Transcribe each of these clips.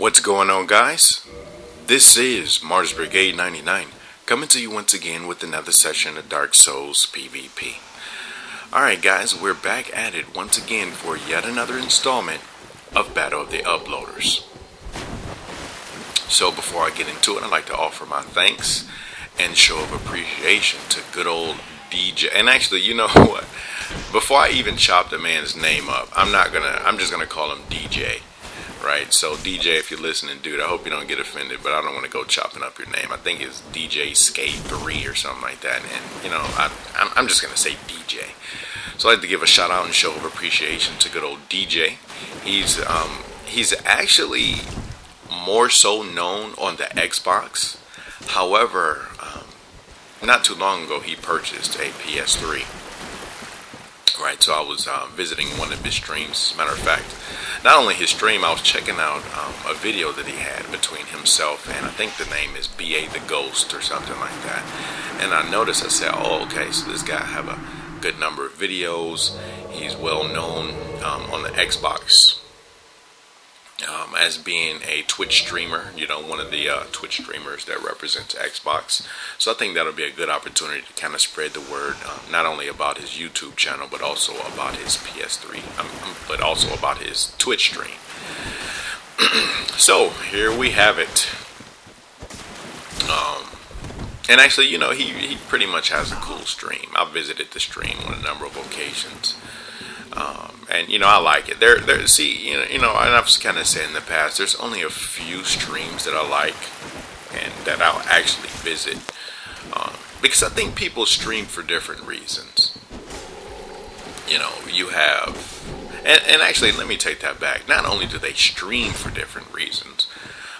What's going on, guys? This is Mars Brigade 99 coming to you once again with another session of Dark Souls PvP. Alright guys, we're back at it once again for yet another installment of Battle of the Uploaders. So before I get into it, I'd like to offer my thanks and show of appreciation to good old DJ. And actually, you know what? Before I even chop the man's name up, I'm just gonna call him DJ. Right, so DJ, if you're listening, dude, I hope you don't get offended, but I don't want to go chopping up your name. I think it's jblackmel or something like that, and you know, I'm just gonna say DJ. So I'd like to give a shout out and show of appreciation to good old DJ. He's actually more so known on the Xbox. However, not too long ago, he purchased a PS3. Right, so I was visiting one of his streams. As a matter of fact, not only his stream, I was checking out a video that he had between himself and I think the name is BA the Ghost or something like that. And I noticed, I said, oh, okay, so this guy have a good number of videos. He's well known on the Xbox as being a Twitch streamer, you know, one of the Twitch streamers that represents Xbox. So I think that'll be a good opportunity to kind of spread the word, not only about his YouTube channel, but also about his PS3, but also about his Twitch stream. So here we have it. And actually, you know, he pretty much has a cool stream. I've visited the stream on a number of occasions. And you know, I like it. See, you know, and I've kind of said in the past, there's only a few streams that I like and that I'll actually visit, because I think people stream for different reasons. You know, you have, and actually, let me take that back. Not only do they stream for different reasons,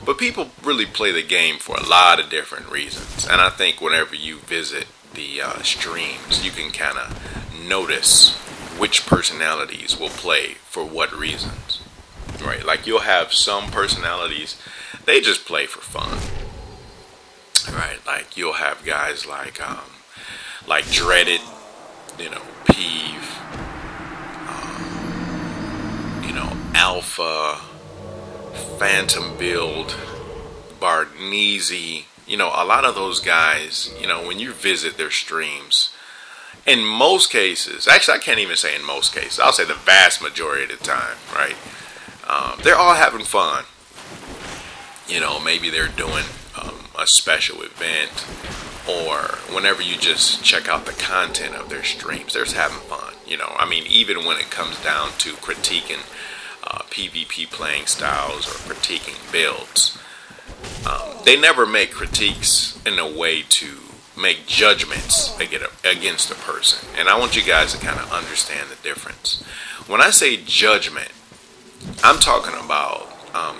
but people really play the game for a lot of different reasons. And I think whenever you visit the streams, you can kind of notice which personalities will play for what reasons, right? Like you'll have some personalities, they just play for fun, right? Like you'll have guys like Dreaded, you know, Peeve, you know, Alpha, Phantom Build, Barneezy, you know, a lot of those guys, you know, when you visit their streams, in most cases, actually I can't even say in most cases, I'll say the vast majority of the time, right? They're all having fun. You know, maybe they're doing a special event, or whenever you just check out the content of their streams, they're just having fun. You know, I mean, even when it comes down to critiquing PvP playing styles or critiquing builds, they never make critiques in a way to make judgments against a person. And I want you guys to kind of understand the difference. When I say judgment, I'm talking about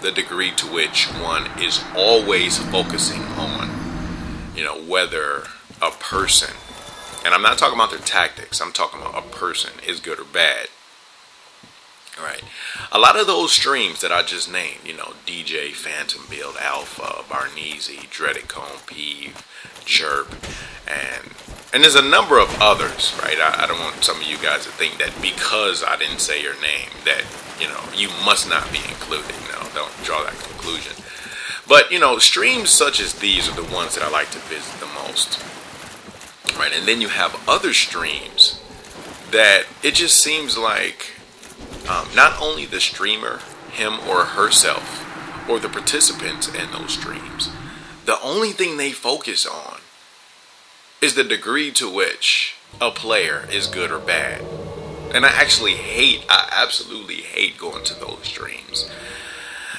the degree to which one is always focusing on, you know, whether a person, and I'm not talking about their tactics, I'm talking about a person is good or bad. All right, a lot of those streams that I just named, you know, DJ, Phantom Build, Alpha, Barneezy, Dreaded Cone, Peeve, Chirp, and there's a number of others, right? I don't want some of you guys to think that because I didn't say your name that, you know, you must not be included. No, don't draw that conclusion. But, you know, streams such as these are the ones that I like to visit the most, right? And then you have other streams that it just seems like not only the streamer, him or herself, or the participants in those streams, the only thing they focus on is the degree to which a player is good or bad. And I absolutely hate going to those streams.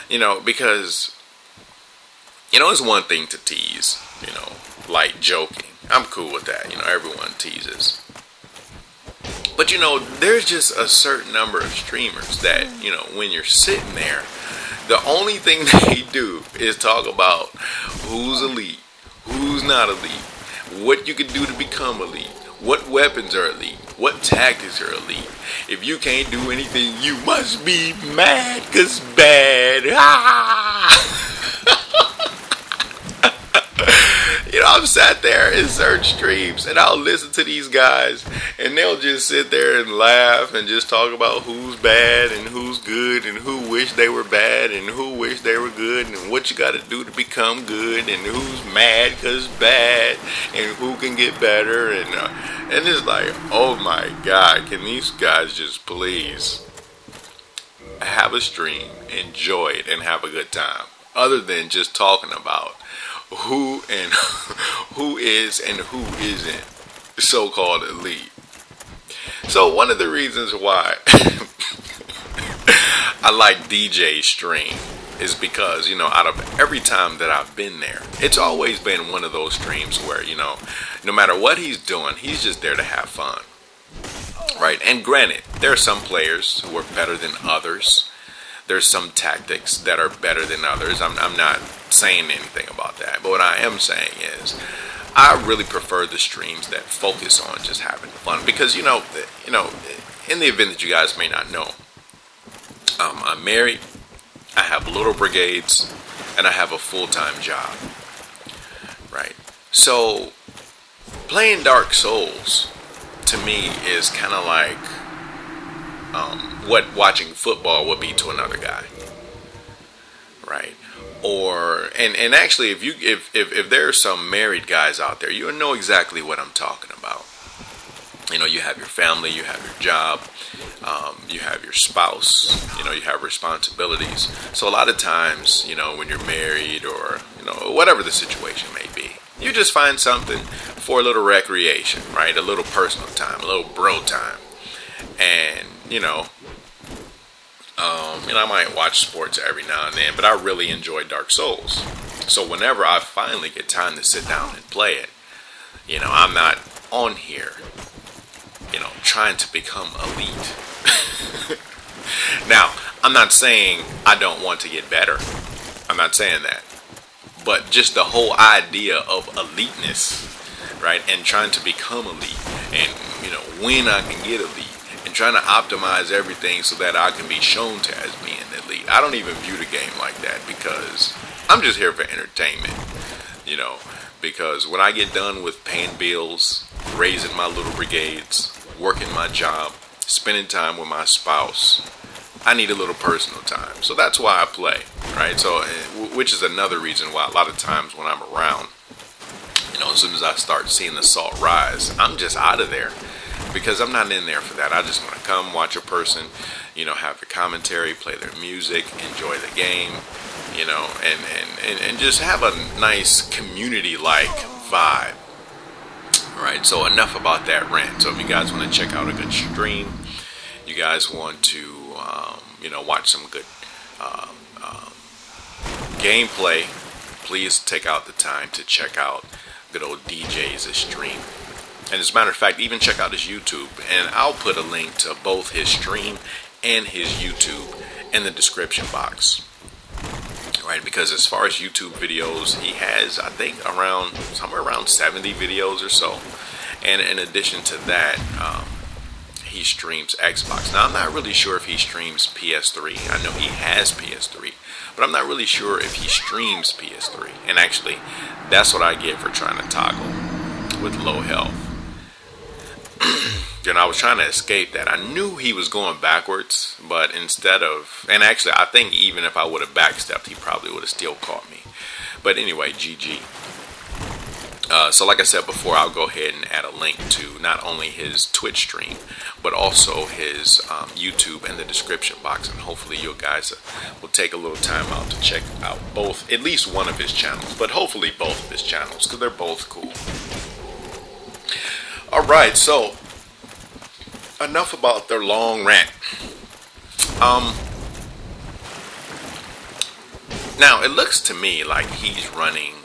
You know, because, you know, it's one thing to tease, you know, like joking. I'm cool with that, you know, everyone teases. But, you know, there's just a certain number of streamers that, you know, when you're sitting there, the only thing they do is talk about who's elite, who's not elite, what you can do to become elite, what weapons are elite, what tactics are elite. If you can't do anything, you must be mad, 'cause bad. Ah! You know, I've sat there in certain streams and I'll listen to these guys and they'll just sit there and laugh and just talk about who's bad and who's good and who wish they were bad and who wish they were good and what you got to do to become good and who's mad because bad and who can get better and it's like, oh my God, can these guys just please have a stream, enjoy it, and have a good time, other than just talking about who is and who isn't so-called elite. So one of the reasons why I like DJ's stream is because, you know, out of every time that I've been there, it's always been one of those streams where, you know, no matter what he's doing, he's just there to have fun. Right? And granted, there are some players who are better than others. There's some tactics that are better than others. I'm not saying anything about that. But what I am saying is I really prefer the streams that focus on just having fun. Because, you know, in the event that you guys may not know, I'm married, I have little brigades, and I have a full-time job. Right? So playing Dark Souls to me is kind of like what watching football would be to another guy, right? Or and actually, if there are some married guys out there, you'll know exactly what I'm talking about. You know, you have your family, you have your job, you have your spouse, you know, you have responsibilities. So a lot of times, you know, when you're married or, you know, whatever the situation may be, you just find something for a little recreation, right? A little personal time, a little bro time. And, you know, I might watch sports every now and then, but I really enjoy Dark Souls. So whenever I finally get time to sit down and play it, you know, I'm not on here, you know, trying to become elite. Now, I'm not saying I don't want to get better. I'm not saying that. But just the whole idea of eliteness, right, and trying to become elite, and, you know, when I can get elite, and trying to optimize everything so that I can be shown to as being elite. I don't even view the game like that because I'm just here for entertainment, you know, because when I get done with paying bills, raising my little brigades, working my job, spending time with my spouse, I need a little personal time. So that's why I play, right? So, which is another reason why a lot of times when I'm around, you know, as soon as I start seeing the salt rise, I'm just out of there because I'm not in there for that. I just want to come, watch a person, you know, have the commentary, play their music, enjoy the game, you know, and just have a nice community-like vibe. Right, so enough about that rant. So if you guys want to check out a good stream, you guys want to, you know, watch some good gameplay, please take out the time to check out good old DJ's stream. And as a matter of fact, even check out his YouTube. And I'll put a link to both his stream and his YouTube in the description box. Right, because as far as YouTube videos, he has, I think, somewhere around 70 videos or so. And in addition to that, he streams Xbox. Now, I'm not really sure if he streams PS3. I know he has PS3, but I'm not really sure if he streams PS3. And actually, that's what I get for trying to toggle with low health. You know, I was trying to escape that. I knew he was going backwards, but instead of, and actually I think even if I would have backstepped, he probably would have still caught me. But anyway, GG. So like I said before, I'll go ahead and add a link to not only his Twitch stream, but also his YouTube in the description box. And hopefully you guys will take a little time out to check out both, at least one of his channels, but hopefully both of his channels, because they're both cool. Alright, so enough about their long rant. Now, it looks to me like he's running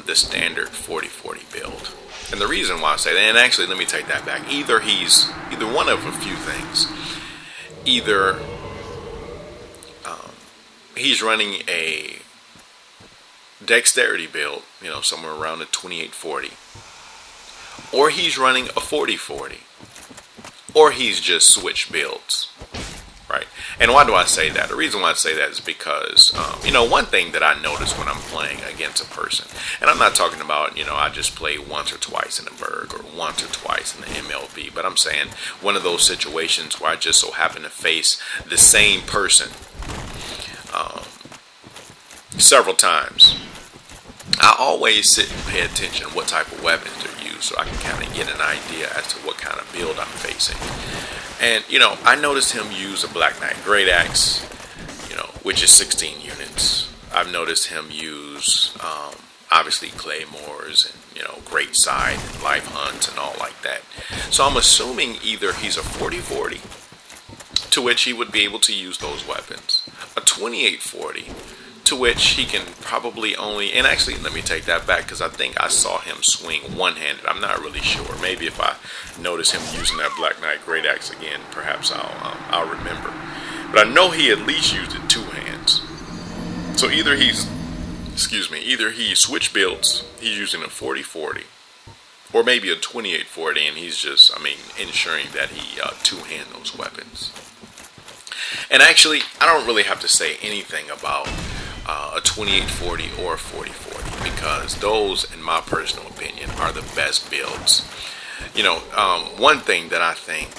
the standard 40-40 build. And the reason why I say that, and actually let me take that back, either one of a few things. Either he's running a dexterity build, you know, somewhere around a 28-40. Or he's running a 40-40. Or he's just switched builds, right? And why do I say that? The reason why I say that is because, you know, one thing that I notice when I'm playing against a person, and I'm not talking about, you know, I just play once or twice in the Berg or once or twice in the MLB, but I'm saying one of those situations where I just so happen to face the same person several times. I always sit and pay attention to what type of weapons they're used so I can kind of get an idea as to what kind of build I'm facing. And, you know, I noticed him use a Black Knight Great Axe, you know, which is 16 units. I've noticed him use, obviously, claymores and, you know, great side and life hunts and all like that. So I'm assuming either he's a 40-40, to which he would be able to use those weapons, a 28-40, to which he can probably only, and actually let me take that back because I think I saw him swing one-handed. I'm not really sure. Maybe if I notice him using that Black Knight Great Axe again, perhaps I'll remember. But I know he at least used it two hands. So either either he switch builds, he's using a 40-40, or maybe a 28-40, and he's just, I mean, ensuring that he two-hand those weapons. And actually, I don't really have to say anything about a 28-40 or a 40-40 because those, in my personal opinion, are the best builds. You know, one thing that I think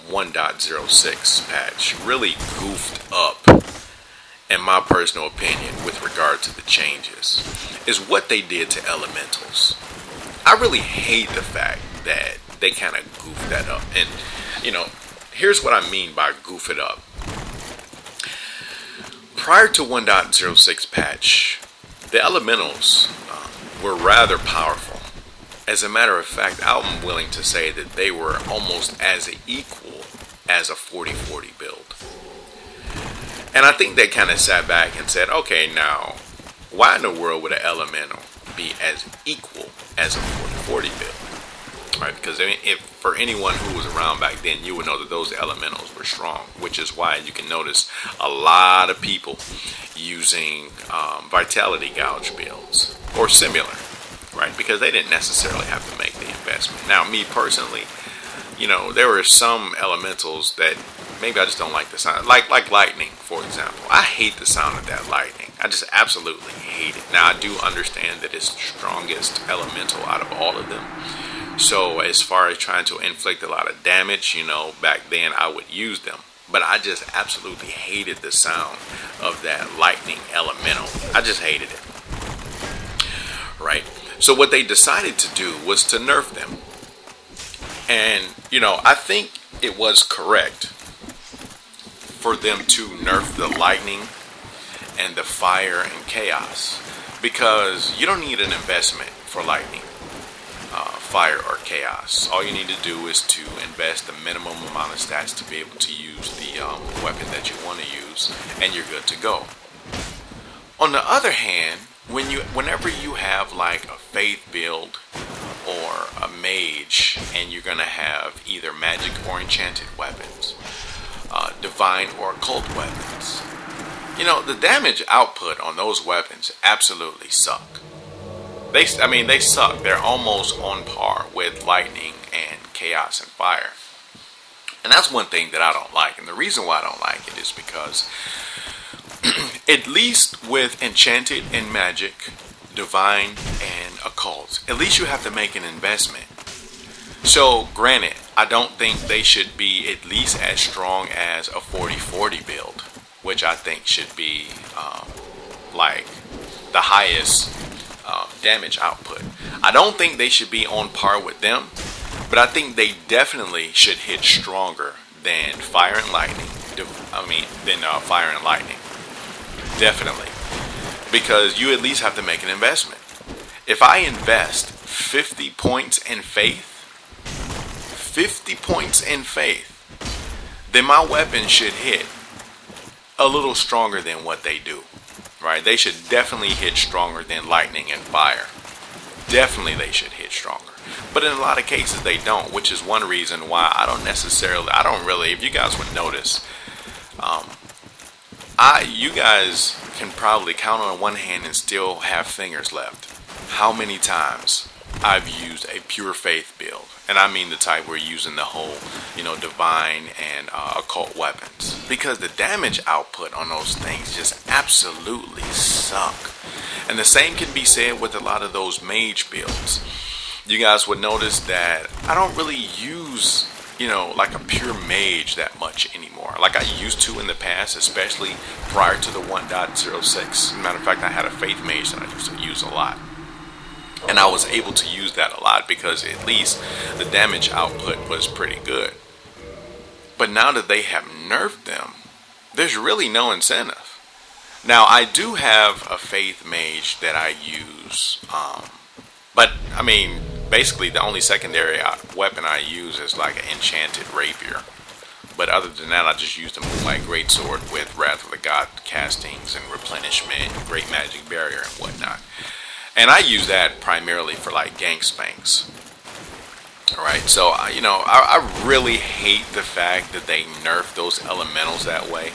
1.06 patch really goofed up, in my personal opinion, with regard to the changes, is what they did to elementals. I really hate the fact that they kind of goofed that up. And, you know, here's what I mean by goof it up. Prior to 1.06 patch, the elementals were rather powerful. As a matter of fact, I'm willing to say that they were almost as equal as a 40-40 build. And I think they kind of sat back and said, okay, now, why in the world would an elemental be as equal as a 40-40 build? Right, because I mean, if for anyone who was around back then, you would know that those elementals were strong, which is why you can notice a lot of people using vitality gouge builds or similar, right? Because they didn't necessarily have to make the investment. Now, me personally, you know, there were some elementals that maybe I just don't like the sound, like lightning, for example. I hate the sound of that lightning. I just absolutely hate it. Now, I do understand that it's the strongest elemental out of all of them. So as far as trying to inflict a lot of damage, you know, back then I would use them. But I just absolutely hated the sound of that lightning elemental. I just hated it. Right? So what they decided to do was to nerf them. And, you know, I think it was correct for them to nerf the lightning and the fire and chaos. Because you don't need an investment for lightning, fire, or chaos. All you need to do is to invest the minimum amount of stats to be able to use the weapon that you want to use, and you're good to go. On the other hand, whenever you have like a faith build or a mage, and you're gonna have either magic or enchanted weapons, divine or occult weapons, you know, the damage output on those weapons absolutely suck. They suck. They're almost on par with lightning and chaos and fire. And that's one thing that I don't like. And the reason why I don't like it is because at least with enchanted and magic, divine and occult, at least you have to make an investment. So granted, I don't think they should be at least as strong as a 40-40 build, which I think should be like the highest damage output. I don't think they should be on par with them, but I think they definitely should hit stronger than fire and lightning. Fire and lightning. Definitely. Because you at least have to make an investment. If I invest 50 points in faith, 50 points in faith, then my weapon should hit a little stronger than what they do. Right? They should definitely hit stronger than lightning and fire. Definitely they should hit stronger. But in a lot of cases they don't, which is one reason why I don't really, if you guys would notice, you guys can probably count on one hand and still have fingers left how many times I've used a pure faith build, and I mean the type we're using the whole, divine and occult weapons, because the damage output on those things just absolutely suck. And the same can be said with a lot of those mage builds. You guys would notice that I don't really use, like a pure mage that much anymore, like I used to in the past, especially prior to the 1.06. Matter of fact, I had a faith mage that I used to use a lot. And I was able to use that a lot because at least the damage output was pretty good. But now that they have nerfed them, there's really no incentive. Now, I do have a faith mage that I use, but I mean, basically the only secondary weapon I use is like an enchanted rapier. But other than that, I just use the Moonlight Greatsword with Wrath of the God castings and replenishment, Great Magic Barrier and whatnot. And I use that primarily for like gank spanks. Alright, so I really hate the fact that they nerf those elementals that way,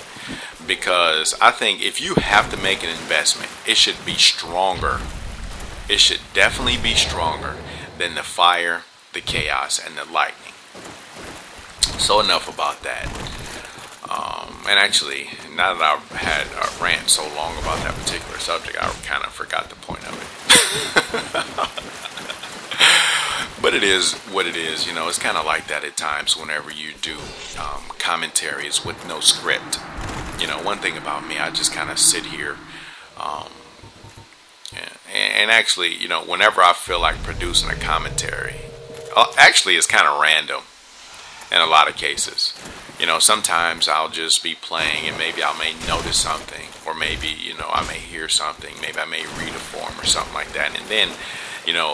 because I think if you have to make an investment, it should be stronger. It should definitely be stronger than the fire, the chaos, and the lightning. So enough about that. And actually, now that I've had a rant so long about that particular subject, I kind of forgot the point of it. But it is what it is. It's kind of like that at times whenever you do commentaries with no script. One thing about me, I just kind of sit here and actually, whenever I feel like producing a commentary, actually it's kind of random in a lot of cases. Sometimes I'll just be playing and maybe I may notice something, or maybe, I may hear something, maybe I may read a form or something like that. And then,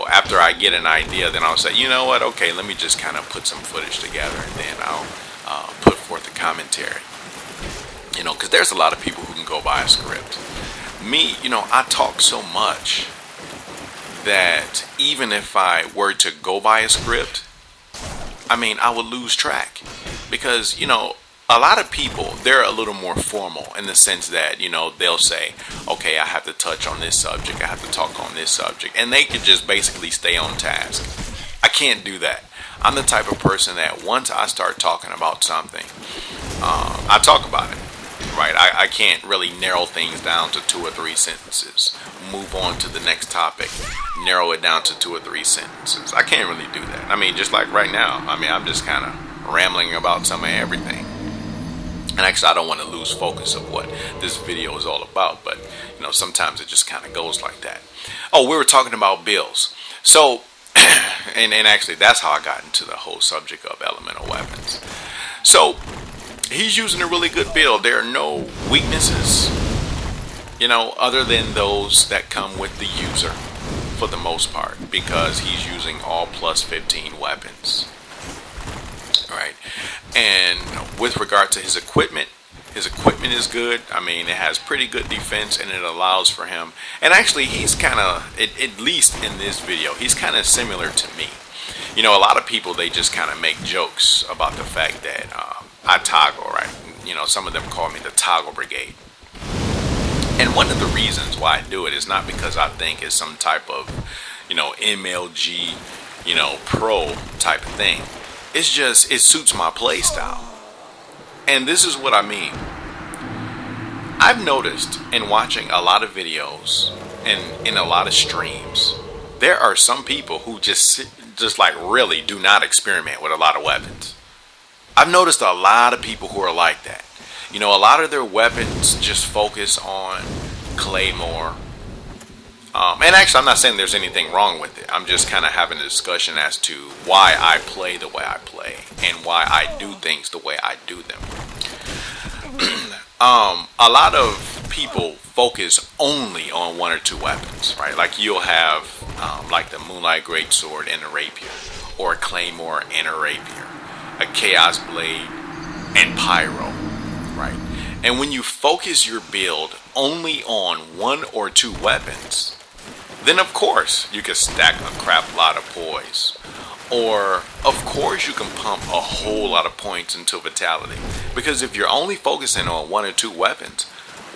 after I get an idea, then I'll say, you know what, okay, let me just kind of put some footage together, and then I'll put forth a commentary. Because there's a lot of people who can go by a script. Me, I talk so much that even if I were to go by a script, I would lose track. Because, a lot of people, they're a little more formal in the sense that, they'll say, okay, I have to touch on this subject, I have to talk on this subject, and they could just basically stay on task. I can't do that. I'm the type of person that once I start talking about something, I talk about it, right? I can't really narrow things down to 2 or 3 sentences, move on to the next topic, narrow it down to 2 or 3 sentences. I can't really do that. Just like right now, I'm just kind of rambling about some of everything. And actually, I don't want to lose focus of what this video is all about, but sometimes it just kind of goes like that. Oh, we were talking about builds. So, and actually that's how I got into the whole subject of elemental weapons. So, he's using a really good build. There are no weaknesses, other than those that come with the user for the most part, because he's using all plus 15 weapons. Right, and with regard to his equipment is good. It has pretty good defense, and it allows for him. And actually, he's kind of, at least in this video, he's kind of similar to me. A lot of people, they just kind of make jokes about the fact that I toggle, right? Some of them call me the toggle brigade. And one of the reasons why I do it is not because I think it's some type of, MLG, pro type of thing. It's just, it suits my play style. And this is what I mean. I've noticed in watching a lot of videos and in a lot of streams, there are some people who just like really do not experiment with a lot of weapons. I've noticed a lot of people who are like that. A lot of their weapons just focus on Claymore. And actually, I'm not saying there's anything wrong with it. I'm just kind of having a discussion as to why I play the way I play and why I do things the way I do them. A lot of people focus only on 1 or 2 weapons, right? Like you'll have like the Moonlight Greatsword and a Rapier, or a Claymore and a Rapier, a Chaos Blade and Pyro, right? And when you focus your build only on 1 or 2 weapons, then of course you can stack a crap lot of poise, or of course you can pump a whole lot of points into Vitality. Because if you're only focusing on 1 or 2 weapons,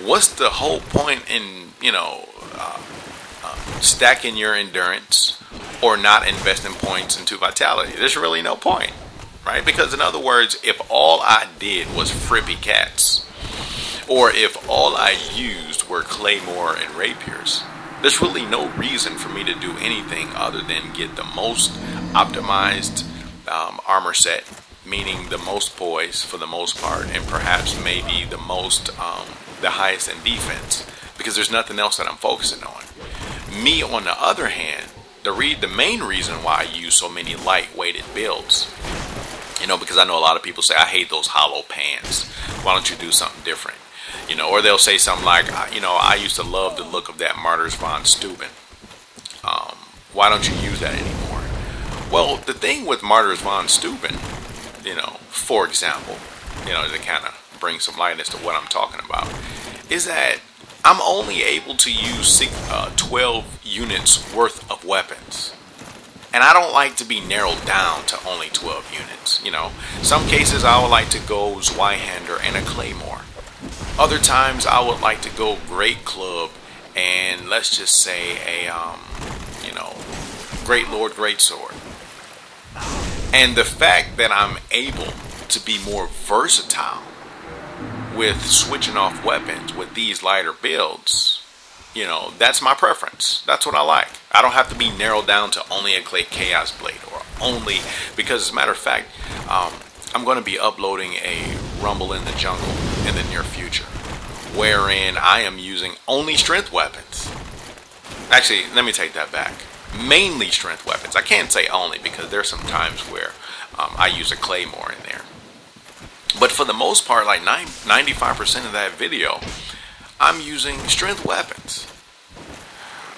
what's the whole point in stacking your endurance or not investing points into vitality. There's really no point, right? Because in other words, if all I did was frippy cats, or if all I used were claymore and rapiers, there's really no reason for me to do anything other than get the most optimized armor set, meaning the most poise for the most part, and perhaps maybe the highest in defense, because there's nothing else that I'm focusing on. Me, on the other hand, the main reason why I use so many light-weighted builds, because I know a lot of people say, I hate those hollow pans. Why don't you do something different? Or they'll say something like, I used to love the look of that Martyrs von Steuben. Why don't you use that anymore? Well, the thing with Martyrs von Steuben, for example, to kind of bring some lightness to what I'm talking about, is that I'm only able to use 12 units worth of weapons. And I don't like to be narrowed down to only 12 units. Some cases I would like to go Zweihander and a Claymore. Other times I would like to go Great Club and let's just say a, Great Lord Great Sword. And the fact that I'm able to be more versatile with switching off weapons with these lighter builds, that's my preference. That's what I like. I don't have to be narrowed down to only a Chaos Blade or only, because as a matter of fact, I'm going to be uploading a Rumble in the Jungle in the near future, wherein I am using only strength weapons. Actually, let me take that back. Mainly strength weapons. I can't say only, because there's some times where I use a Claymore in there. But for the most part, like 95% of that video, I'm using strength weapons,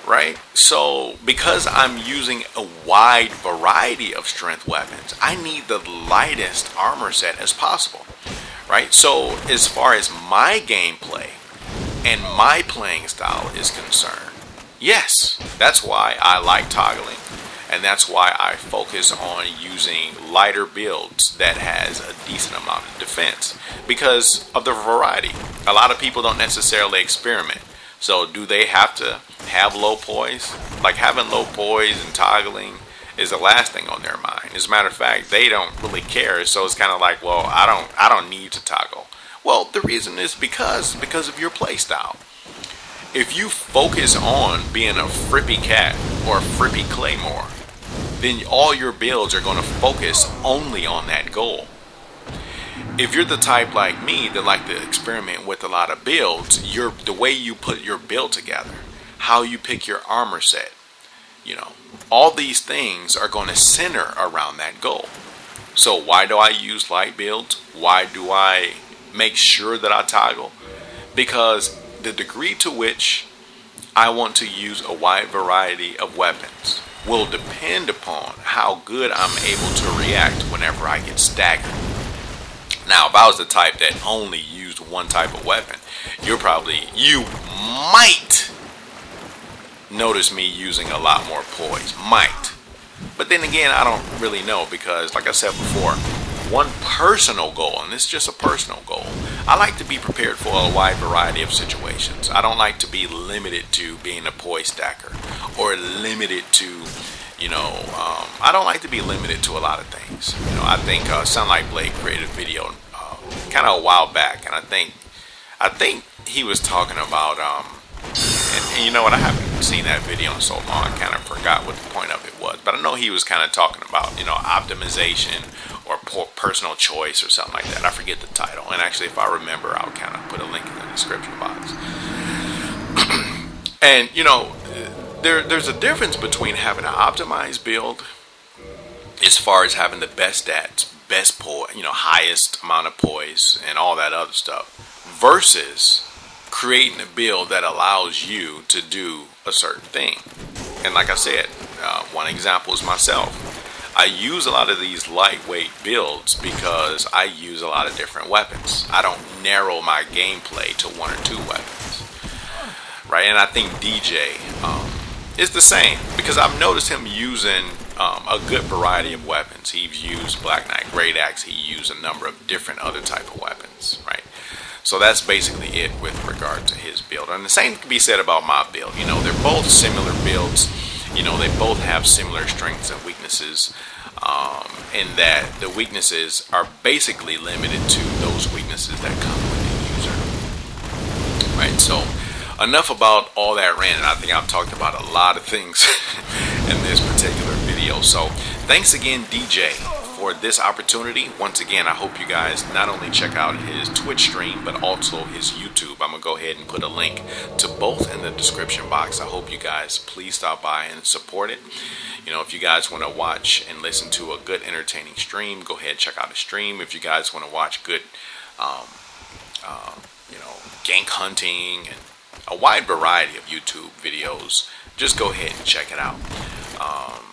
right? So because I'm using a wide variety of strength weapons, I need the lightest armor set as possible, right? So as far as my gameplay and my playing style is concerned, yes, that's why I like toggling. And that's why I focus on using lighter builds that has a decent amount of defense, because of the variety. A lot of people don't necessarily experiment. So do they have to have low poise? Like, having low poise and toggling is the last thing on their mind. As a matter of fact, they don't really care. So it's kind of like, well, I don't need to toggle. Well, the reason is because of your play style. If you focus on being a frippy cat or a frippy claymore, then all your builds are going to focus only on that goal. If you're the type like me that like to experiment with a lot of builds, the way you put your build together, how you pick your armor set, all these things are going to center around that goal. So why do I use light builds? Why do I make sure that I toggle? Because the degree to which I want to use a wide variety of weapons will depend upon how good I'm able to react whenever I get staggered. Now, if I was the type that only used one type of weapon, you might notice me using a lot more poise. Might. But then again, I don't really know, because like I said before, one personal goal, and this is just a personal goal, I like to be prepared for a wide variety of situations. I don't like to be limited to being a poise stacker, or limited to, I don't like to be limited to a lot of things. I think Sunlight Blade created a video kind of a while back, and I think he was talking about, and you know what, I haven't seen that video in so long, I kind of forgot what the point of it was, but I know he was kind of talking about, optimization or personal choice or something like that. I forget the title, and actually if I remember, I'll kind of put a link in the description box. And there's a difference between having an optimized build, as far as having the best stats, best poise, highest amount of poise and all that other stuff, versus creating a build that allows you to do a certain thing. And like I said, one example is myself. I use a lot of these lightweight builds because I use a lot of different weapons. I don't narrow my gameplay to one or two weapons, right? And I think DJ is the same, because I've noticed him using a good variety of weapons. He's used Black Knight, Great Axe. He used a number of different other type of weapons, right? So that's basically it with regard to his build. And the same can be said about my build. They're both similar builds you know, they both have similar strengths and weaknesses, in that the weaknesses are basically limited to those weaknesses that come with the user. Right, so enough about all that rant. I think I've talked about a lot of things in this particular video. So thanks again, DJ, for this opportunity. Once again, I hope you guys not only check out his Twitch stream, but also his YouTube. I'm gonna go ahead and put a link to both in the description box. I hope you guys please stop by and support it. You know, if you guys want to watch and listen to a good entertaining stream, go ahead and check out the stream. If you guys want to watch good you know, gank hunting and a wide variety of YouTube videos, just go ahead and check it out.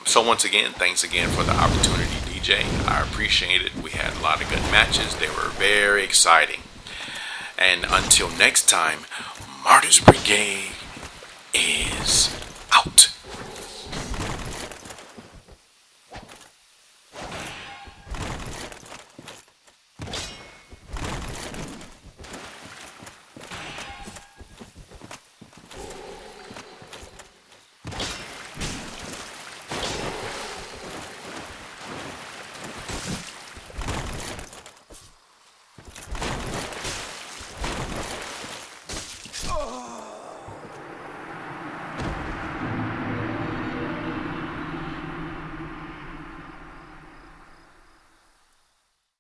So once again, thanks again for the opportunity, DJ. I appreciate it. We had a lot of good matches. They were very exciting. And until next time, Martyrs Brigade is out.